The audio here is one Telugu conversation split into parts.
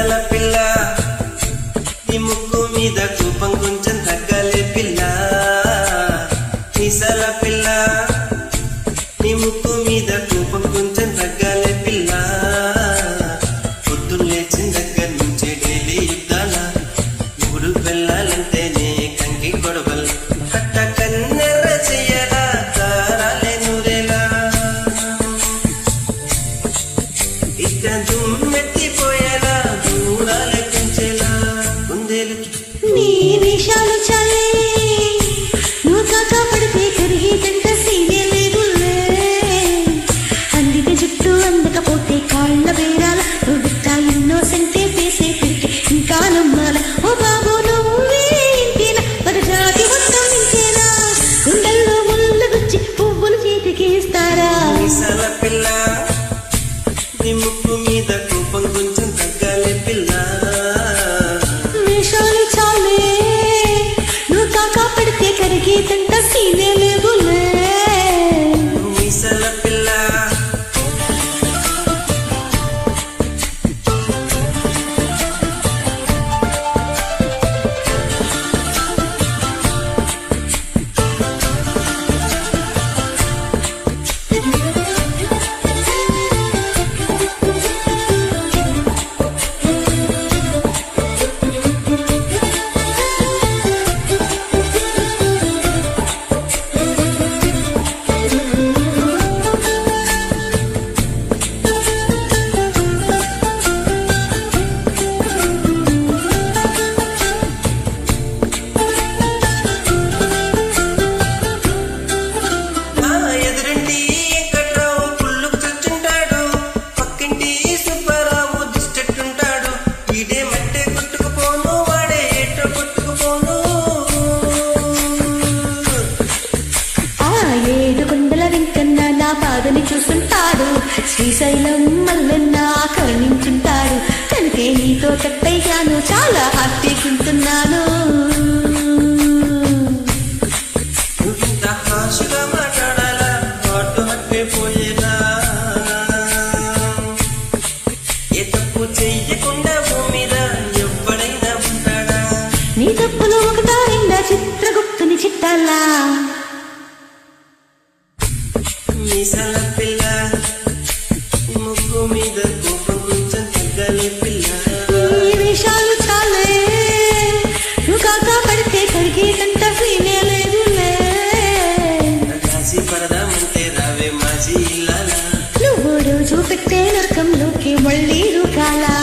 మీసాల పిల్ల నీ ముక్కు మీద కోపం కొంచెం తగ్గాలే పిల్ల మీసాల పిల్ల నీ ముక్కు మీద కోపం కొంచెం తగ్గాలే పిల్ల పొద్దున్న లేచిన దగ్గర నుంచి డైలీ యుద్ధాల మూడు వెళ్ళాలంటేనే కంకి గొడవల్ కట్ట కన్నెర్ర చెయ్యరా తారాలే నూరేలా ఇక దుమ్మెత్తిపోయేలా దూరాలే పెంచేలా ఉందేలు నీ విషాలు చాలే నువ్వు కాక పడితే కరిగి జంట సీరియలేదులే అందితే జుట్టు అందకపోతే కాళ్ళ వేరాల నువ్వుతా ఇన్నోసెంటే వేసే పెడితే ఇంకా నమ్మాల ఓ బాబు నువ్వే ఇంతేనా పరజాతి మొత్తం ఇంతేనా గుండెల్లో ముళ్ళు గుచ్చి పువ్వులు చేతికి ఇస్తారా మీసాల పిల్ల నీ ముక్కు మీద కోపం కొంచెం తగ్గాలే పిల్ల విషాలు చాలే నువ్వు కాక పడితే కరిగి జంట సీరియలేదులే మీసాల పిల్ల బాధని చూస్తుంటాడు శ్రీశైలం మల్లన్న కరుణించుంటాడు కనుకే నీతో కట్టయ్యాను చాలా హ్యాపీకుంటున్నాను నీ తప్పులు ఒకటా రెండా చిత్రగుప్తుని చిట్టాలా మీసాల పిల్ల ముక్కు మీద కోపం కొంచెం తగ్గాలే పిల్ల ఈ విషయాలు చాలే నువ్వు కాక పడితే కరిగేటంత ఫీలే లేదులే కాసి పడదామంటే రావే మాజీ ఇల్లాలా నువ్వు రోజు పెట్టే నరకంలోకి మళ్ళీ రుకాలా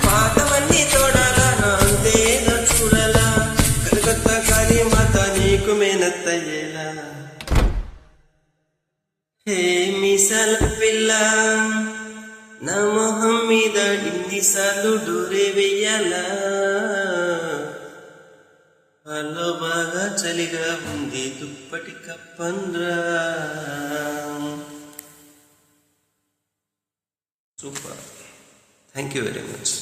పాతవన్నీ తోడాలా నా అంతే చూడాలా కలకత్తా కాళీ మాత నీకు మేనత్తయ్యేలా హే మీసాల పిల్ల నా మొహం మీద ఇన్నిసార్లు డోరే వెయ్యాలా అలో బాగా చలిగా ఉంది దుప్పటి కప్పన్రా super thank you very much